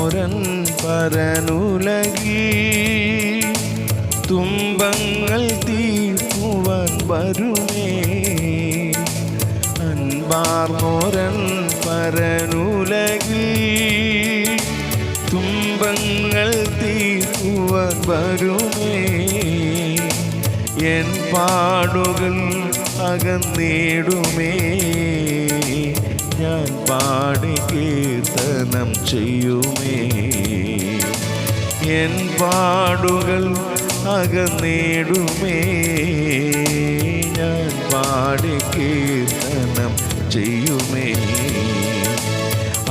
അൻപാർന്നോരൻ പരനുലകിൽ തുമ്പങ്ങൾ തീർക്കുവാൻ വരുമേ. അൻപാർന്നോരൻ പരനുലകിൽ തുമ്പങ്ങൾ തീർക്കുവാൻ വരുമേ. എൻ പാടുകൾ അകന്നിടുമേ. ഞാൻ പാടി കീർത്തനം ചെയ്യുമേ. എൻ പാടുകൾ അകന്നിടുമേ. ഞാൻ പാടി കീർത്തനം ചെയ്യുമേ.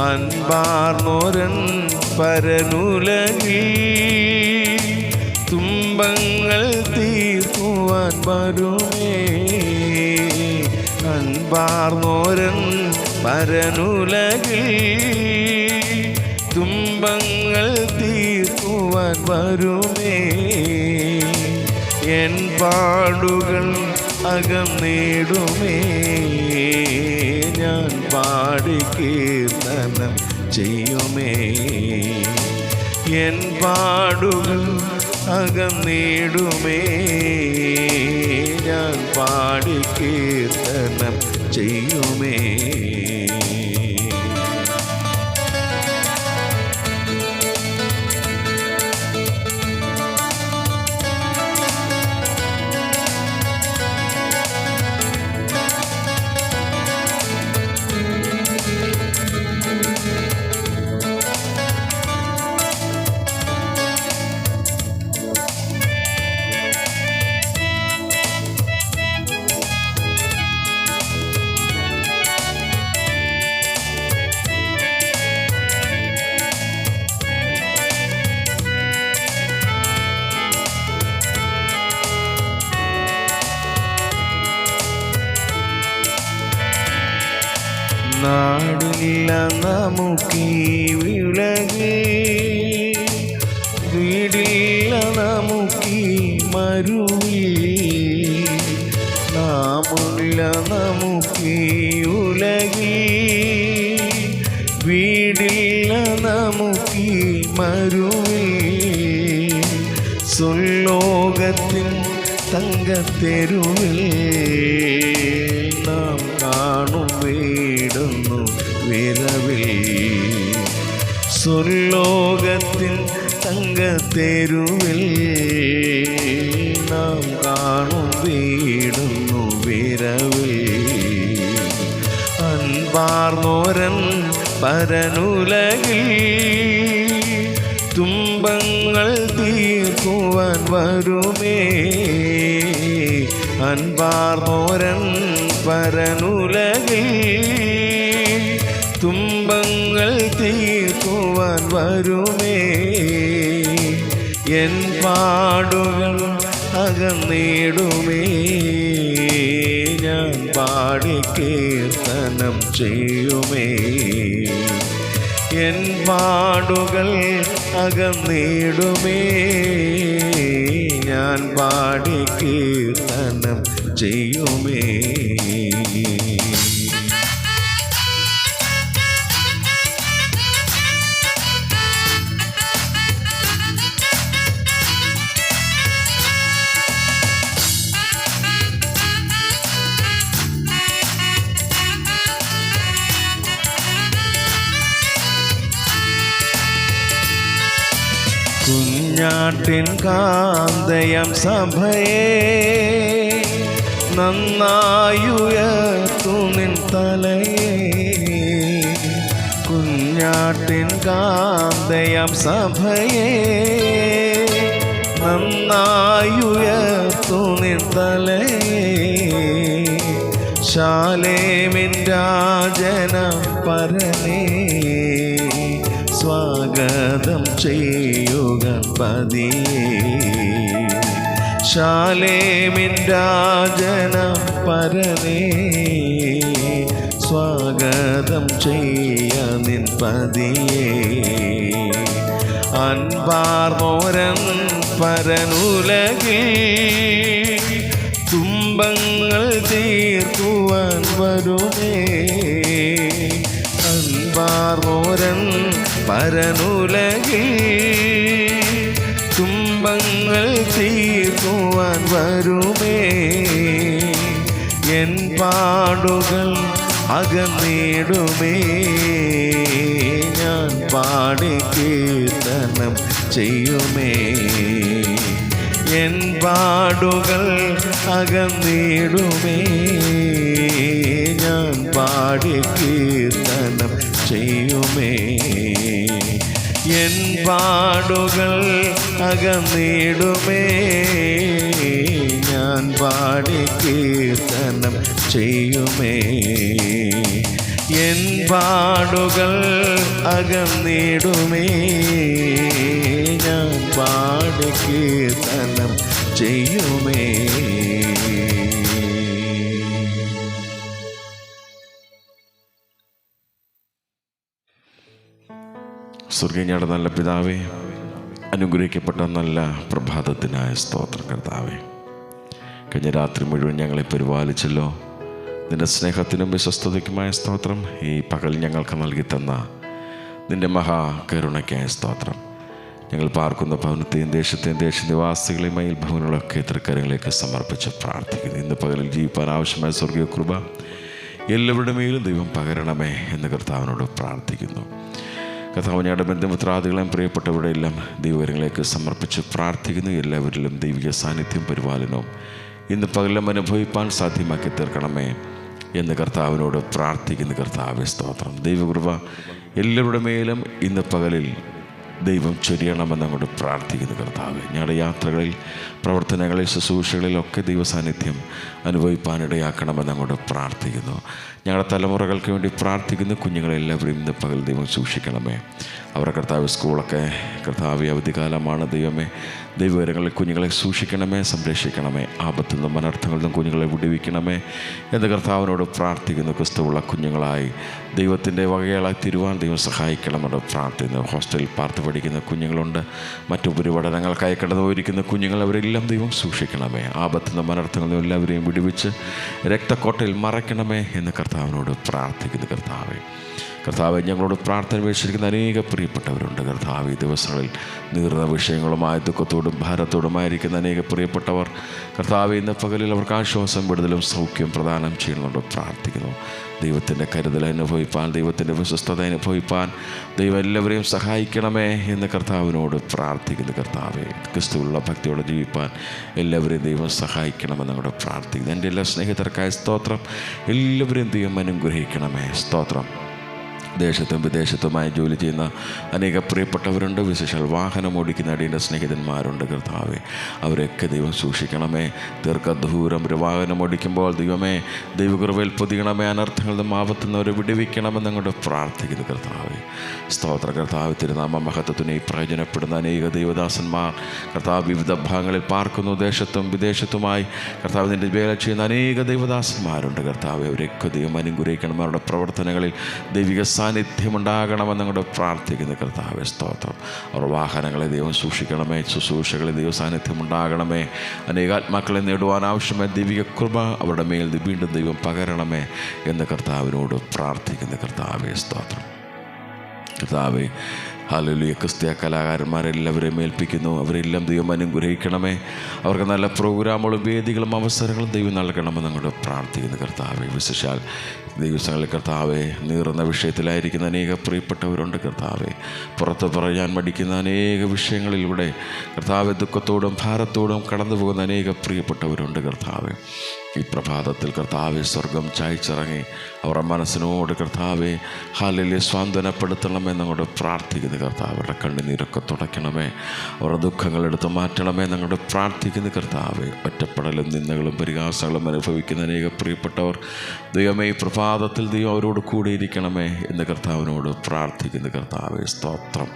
അൻപാർന്നോരൻ പരനുലകിൽ തുമ്പങ്ങൾ തീർക്കുവാൻ വരുമേ. അൻപാർന്നോരൻ പരനുലകിൽ തുമ്പങ്ങൾ തീർക്കുവാൻ വരുമേ. എൻ പാടുകൾ അകന്നിടുമേ. ഞാൻ പാടി കീർത്തനം ചെയ്യുമേ. എൻ പാടുകൾ അകന്നിടുമേ. ഞാൻ പാടി കീർത്തനം ചെയ്യുമേ. നാടില്ല നമുക്കീ വിളകിൽ, വീടില്ല നമുക്കീ മരുവിൽ, നാമില്ല നമുക്കീ ഉലകിൽ, വീടില്ല നമുക്കീ മരുവിൽ, സുലോകത്തിൻ തങ്കത്തെരുവിൽ നാം കാണും വീടുന്നു വിരവിൽ. സുലോകത്തിൻ തങ്കത്തെരുവിൽ നാം കാണും വീടുന്നു വിരവിൽ. അൻപാർന്നോരൻ പരനുലകിൽ തുമ്പങ്ങൾ തീർക്കുവാൻ വരുമേ. അൻപാർന്നോരൻ പരനുലകിൽ തുമ്പങ്ങൾ തീർക്കുവാൻ വരുമേ. എൻ പാടുകൾ അകന്നിടുമേ. ഞാൻ പാടി കീർത്തനം ചെയ്യുമേ. എൻ പാടുകൾ അകന്നിടുമേ. ഞാൻ പാടി കീർത്തനം ചെയ്യുമേ. കുഞ്ഞാട്ടിൻ കാന്തയം സഭയെ നന്നായുയർത്തു നിൻ തലയെ. കുഞ്ഞാട്ടിൻ കാന്തയം സഭയെ നന്നായുയർത്തു നിൻ തലയെ. ശാലേമിൻ രാജന പരനേ സ്വാഗതം ചെയ്യുക പതിയേ. ശാലേമിൻ രാജന പരനേ സ്വാഗതം ചെയ്യ നിൻ പതിയേ. അൻപാർന്നോരൻ പരനുലകിൽ തുമ്പങ്ങൾ തീർക്കുവാൻ വരുമേ. അൻപാർന്നോരൻ പരനുലകിൽ തുമ്പങ്ങൾ തീർക്കുവാൻ വരുമേ. എൻ പാടുകൾ അകന്നിടുമേ. ഞാൻ പാടി കീർത്തനം ചെയ്യുമേ. എൻ പാടുകൾ അകന്നിടുമേ. ഞാൻ പാടി കീർത്തനം ചെയ്യുമേ. എൻ പാടുകൾ അകന്നിടുമേ. ഞാൻ പാടി കീർത്തനം ചെയ്യുമേ. എൻ പാടുകൾ അകന്നിടുമേ. ഞാൻ പാടി കീർത്തനം ചെയ്യുമേ. സ്വർഗീയയുടെ നല്ല പിതാവേ, അനുഗ്രഹിക്കപ്പെട്ട നല്ല പ്രഭാതത്തിനായ സ്തോത്രം കർത്താവേ. കഴിഞ്ഞ രാത്രി മുഴുവൻ ഞങ്ങളെ പരിപാലിച്ചല്ലോ. നിൻ്റെ സ്നേഹത്തിനും വിശ്വസ്തതയ്ക്കുമായ സ്തോത്രം. ഈ പകൽ ഞങ്ങൾക്ക് നൽകി തന്ന നിൻ്റെ മഹാകരുണയ്ക്കായ സ്തോത്രം. ഞങ്ങൾ പാർക്കുന്ന ഭവനത്തെയും ദേശത്തെയും ദേശനിവാസികളെയും മയിൽ ഭവനങ്ങളൊക്കെ തൃക്കരങ്ങളിലേക്ക് സമർപ്പിച്ച് പ്രാർത്ഥിക്കുന്നു. ഇന്ന് പകലിൽ ജീവിപ്പാൻ ആവശ്യമായ സ്വർഗീയ കൃപ എല്ലാവരുടെ മേലും ദൈവം പകരണമേ എന്ന് കർത്താവിനോട് പ്രാർത്ഥിക്കുന്നു. കർത്താവ് ഞങ്ങളുടെ ബന്ധുമിത്രാദികളെയും പ്രിയപ്പെട്ടവരുടെ എല്ലാം ദൈവകരങ്ങളിലേക്ക് സമർപ്പിച്ച് പ്രാർത്ഥിക്കുന്നു. എല്ലാവരിലും ദൈവിക സാന്നിധ്യം പരിപാലനവും ഇന്ന് പകലും അനുഭവിപ്പാൻ സാധ്യമാക്കി തീർക്കണമേ എന്ന് കർത്താവിനോട് പ്രാർത്ഥിക്കുന്നു. കർത്താവേ സ്തോത്രം. ദൈവകൃപ എല്ലാവരുടെ മേലും ഇന്ന് പകലിൽ ദൈവം ചൊരിയണമെന്ന് അങ്ങോട്ട് പ്രാർത്ഥിക്കുന്നു. കർത്താവേ, ഞങ്ങളുടെ യാത്രകളിൽ, പ്രവർത്തനങ്ങളിൽ, ശുശ്രൂഷകളിലൊക്കെ ദൈവസാന്നിധ്യം അനുഭവിപ്പാനിടയാക്കണമെന്ന് അങ്ങോട്ട് പ്രാർത്ഥിക്കുന്നു. ഞങ്ങളുടെ തലമുറകൾക്ക് വേണ്ടി പ്രാർത്ഥിക്കുന്നു. കുഞ്ഞുങ്ങളെല്ലാവരും ഇന്ന് പകൽ ദൈവം സൂക്ഷിക്കണമേ. അവരുടെ കർത്താവ് സ്കൂളൊക്കെ കർത്താവ് അവധിക്കാലമാണ്. ദൈവമേ, ദൈവകരങ്ങളിൽ കുഞ്ഞുങ്ങളെ സൂക്ഷിക്കണമേ, സംരക്ഷിക്കണമേ. ആപത്തിൽ നിന്നും അനർത്ഥങ്ങളിൽ നിന്നും കുഞ്ഞുങ്ങളെ വിടുവിക്കണമേ എന്ന് കർത്താവിനോട് പ്രാർത്ഥിക്കുന്നു. ക്രിസ്തുവുള്ള കുഞ്ഞുങ്ങളായി ദൈവത്തിൻ്റെ വകകളായി തീരുവാൻ ദൈവം സഹായിക്കണമെന്ന് പ്രാർത്ഥിക്കുന്നു. ഹോസ്റ്റലിൽ പാർത്ത് പഠിക്കുന്ന കുഞ്ഞുങ്ങളുണ്ട്, മറ്റുപരിപഠനങ്ങൾക്കായി കടന്നു പോയിരിക്കുന്ന കുഞ്ഞുങ്ങൾ, അവരെല്ലാം ദൈവം സൂക്ഷിക്കണമേ. ആപത്തിൽ നിന്നും അനർത്ഥങ്ങളിൽ നിന്നും എല്ലാവരെയും വിടുവിച്ച് രക്തക്കോട്ടയിൽ മറയ്ക്കണമേ എന്ന് കർത്താവിനോട് പ്രാർത്ഥിക്കുന്നു. കർത്താവ് ഞങ്ങളോട് പ്രാർത്ഥന വീക്ഷിക്കുന്ന അനേക പ്രിയപ്പെട്ടവരുണ്ട്. കർത്താവ് ഈ ദിവസങ്ങളിൽ നീറുന്ന വിഷയങ്ങളുമായി ദുഃഖത്തോടും ഭാരത്തോടുമായിരിക്കുന്ന അനേക പ്രിയപ്പെട്ടവർ കർത്താവ് ഇന്ന് പകലിൽ അവർക്ക് ആശ്വാസം, വിടുതലും സൗഖ്യം പ്രദാനം ചെയ്യുന്നുണ്ട് പ്രാർത്ഥിക്കുന്നു. ദൈവത്തിൻ്റെ കരുതൽ അനുഭവിപ്പാൻ, ദൈവത്തിൻ്റെ വിശ്വസ്തത അനുഭവിപ്പാൻ ദൈവം എല്ലാവരെയും സഹായിക്കണമേ എന്ന് കർത്താവിനോട് പ്രാർത്ഥിക്കുന്നു. കർത്താവെ, ക്രിസ്തുവിലുള്ള ഭക്തിയോടെ ജീവിപ്പാൻ എല്ലാവരെയും ദൈവം സഹായിക്കണമെന്ന് അങ്ങോട്ട് പ്രാർത്ഥിക്കുന്നു. എൻ്റെ എല്ലാ സ്നേഹിതർക്കായ സ്തോത്രം. എല്ലാവരെയും ദൈവം അനുഗ്രഹിക്കണമേ. സ്തോത്രം. ദേശത്തും വിദേശത്തുമായി ജോലി ചെയ്യുന്ന അനേക പ്രിയപ്പെട്ടവരുണ്ട്. വിശേഷാൽ വാഹനം ഓടിക്കുന്ന അടിയുടെ സ്നേഹിതന്മാരുണ്ട്. കർത്താവെ, അവരെയൊക്കെ ദൈവം സൂക്ഷിക്കണമേ. ദീർഘദൂരം ഒരു വാഹനം ഓടിക്കുമ്പോൾ ദൈവമേ, ദൈവകൃപയിൽ പൊതിയണമേ. അനർത്ഥങ്ങളിൽ നിന്നും ആപത്തുന്നവരെ വിടുവിക്കണമെന്ന് അങ്ങോട്ട് പ്രാർത്ഥിക്കുന്നു. കർത്താവെ സ്തോത്ര. കർത്താവ് തിരുനാമ മഹത്വത്തിന് ഈ പ്രയോജനപ്പെടുന്ന അനേക ദൈവദാസന്മാർ കർത്താവ് വിവിധ ഭാഗങ്ങളിൽ പാർക്കുന്നു. ദേശത്തും വിദേശത്തുമായി കർത്താവിൻ്റെ വേല ചെയ്യുന്ന അനേക ദൈവദാസന്മാരുണ്ട്. കർത്താവെ, അവരെയൊക്കെ ദൈവം അനുഗ്രഹിക്കണം. അവരുടെ പ്രവർത്തനങ്ങളിൽ ദൈവിക സാന്നിധ്യമുണ്ടാകണമെന്ന് അങ്ങോട്ട് പ്രാർത്ഥിക്കുന്നു. കർത്താവെ സ്തോത്രം. അവർ വാഹനങ്ങളെ ദൈവം സൂക്ഷിക്കണമേ. ശുശ്രൂഷകളിൽ ദൈവ സാന്നിധ്യം ഉണ്ടാകണമേ. അനേകാത്മാക്കളെ നേടുവാൻ ആവശ്യമായ ദൈവിക കൃപ അവരുടെ മേൽ വീണ്ടും ദൈവം പകരണമേ എന്ന് കർത്താവിനോട് പ്രാർത്ഥിക്കുന്നു. കർത്താവെ സ്തോത്രം. കർത്താവെ, ഹല്ലേലൂയ. ക്രിസ്തീയ കലാകാരന്മാരെല്ലാവരെയും ഏൽപ്പിക്കുന്നു. അവരെല്ലാം ദൈവം അനുഗ്രഹിക്കണമേ. അവർക്ക് നല്ല പ്രോഗ്രാമുകളും വേദികളും അവസരങ്ങളും ദൈവം നൽകണമെന്ന് അങ്ങോട്ട് പ്രാർത്ഥിക്കുന്നു. കർത്താവെ, വിശേഷാൽ ദിവസങ്ങളിൽ കർത്താവെ നീറുന്ന വിഷയത്തിലായിരിക്കുന്ന അനേക പ്രിയപ്പെട്ടവരുണ്ട്. കർത്താവെ, പുറത്ത് പറയാൻ മടിക്കുന്ന അനേക വിഷയങ്ങളിലൂടെ കർത്താവെ ദുഃഖത്തോടും ഭാരത്തോടും കടന്നു പോകുന്ന അനേക പ്രിയപ്പെട്ടവരുണ്ട്. കർത്താവെ, ഈ പ്രഭാതത്തിൽ കർത്താവെ സ്വർഗം ചായച്ചിറങ്ങി അവരുടെ മനസ്സിനോട് കർത്താവെ ഹല്ലേലൂയ സ്വാന്തനപ്പെടുത്തണമെന്നങ്ങോട്ട് പ്രാർത്ഥിക്കുന്നു. കർത്താവ്, അവരുടെ കണ്ണുനീരൊക്കെ തുടയ്ക്കണമേ. അവരുടെ ദുഃഖങ്ങളെടുത്ത് മാറ്റണമേ എന്നങ്ങോട്ട് പ്രാർത്ഥിക്കുന്നു. കർത്താവെ, ഒറ്റപ്പെടലും നിന്ദകളും പരിഹാസങ്ങളും അനുഭവിക്കുന്ന അനേക പ്രിയപ്പെട്ടവർ ദൈവമേ, ഈ പ്രഭാതത്തിൽ ദൈവം അവരോട് കൂടിയിരിക്കണമേ എന്ന് കർത്താവിനോട് പ്രാർത്ഥിക്കുന്നു. കർത്താവെ സ്തോത്രം.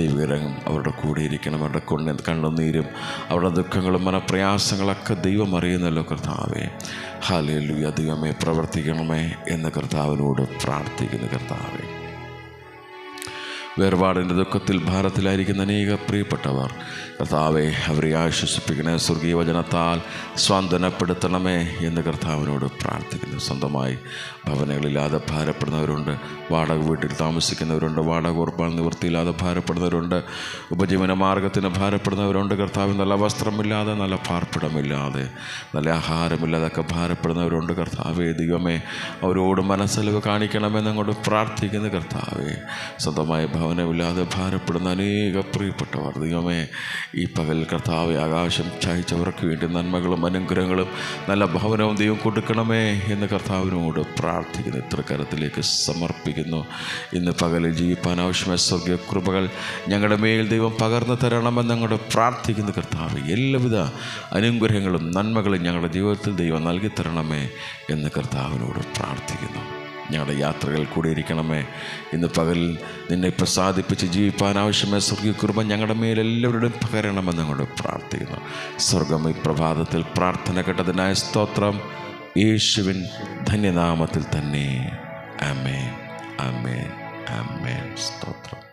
ദൈവകരം അവരുടെ കൂടിയിരിക്കണം. അവരുടെ കണ്ണുനീരും അവരുടെ ദുഃഖങ്ങളും മനപ്രയാസങ്ങളൊക്കെ ദൈവം അറിയുന്നല്ലോ. കർത്താവെ, ഹല്ലേലൂയ. ദൈവമേ, പ്രവർത്തിക്കണമേ എന്ന് കർത്താവിനോട് പ്രാർത്ഥിക്കുന്നു. കർത്താവെ, വേർപാടിൻ്റെ ദുഃഖത്തിൽ ഭാരത്തിലായിരിക്കുന്ന അനേക പ്രിയപ്പെട്ടവർ കർത്താവെ അവരെ ആശ്വസിപ്പിക്കണേ, സ്വർഗീയ വചനത്താൽ സ്വാന്തനപ്പെടുത്തണമേ എന്ന് കർത്താവിനോട് പ്രാർത്ഥിക്കുന്നു. സ്വന്തമായി ഭവനങ്ങളില്ലാതെ ഭാരപ്പെടുന്നവരുണ്ട്, വാടക വീട്ടിൽ താമസിക്കുന്നവരുണ്ട്, വാടക ഉറപ്പാൻ നിവൃത്തിയില്ലാതെ ഭാരപ്പെടുന്നവരുണ്ട്, ഉപജീവന മാർഗത്തിന് ഭാരപ്പെടുന്നവരുണ്ട്. കർത്താവ് നല്ല വസ്ത്രമില്ലാതെ, നല്ല പാർപ്പിടമില്ലാതെ, നല്ല ആഹാരമില്ലാതൊക്കെ ഭാരപ്പെടുന്നവരുണ്ട്. കർത്താവേ ദൈവമേ, അവരോട് മനസ്സലിവ് കാണിക്കണമെന്ന് അങ്ങോട്ട് പ്രാർത്ഥിക്കുന്ന കർത്താവേ, സ്വന്തമായി ഭവനമില്ലാതെ ഭാരപ്പെടുന്ന അനേക പ്രിയപ്പെട്ടവർ ദൈവമേ, ഈ പകൽ കർത്താവെ ആകാശം ചായച്ചവർക്ക് വേണ്ടി നന്മകളും അനുഗ്രഹങ്ങളും നല്ല ഭവനവും ദൈവം കൊടുക്കണമേ എന്ന് കർത്താവിനോട് പ്രാർത്ഥിക്കുന്നു. ഇത്ര കരത്തിലേക്ക് സമർപ്പിക്കുന്നു. ഇന്ന് പകലിൽ ജീവിപ്പാൻ ആവശ്യമായ സ്വർഗീയ കൃപകൾ ഞങ്ങളുടെ മേൽ ദൈവം പകർന്നു തരണമെന്ന് ഞങ്ങളുടെ പ്രാർത്ഥിക്കുന്നു. കർത്താവ് എല്ലാവിധ അനുഗ്രഹങ്ങളും നന്മകളും ഞങ്ങളുടെ ജീവിതത്തിൽ ദൈവം നൽകി തരണമേ എന്ന് കർത്താവിനോട് പ്രാർത്ഥിക്കുന്നു. ഞങ്ങളുടെ യാത്രകൾ കൂടി ഇരിക്കണമേ. ഇന്ന് പകലിൽ നിന്നെ പ്രസാദിപ്പിച്ച് ജീവിപ്പാൻ ആവശ്യമായ സ്വർഗീയ കൃപ ഞങ്ങളുടെ മേലെല്ലാവരുടെയും പകരണമെന്ന് ഞങ്ങളോട് പ്രാർത്ഥിക്കുന്നു. സ്വർഗം ഈ പ്രഭാതത്തിൽ പ്രാർത്ഥന കേട്ടതിനായ സ്തോത്രം. യേശുവിൻ ധന്യനാമത്തിൽ തന്നെ. ആമേൻ, ആമേൻ, ആമേൻ. സ്തോത്രം.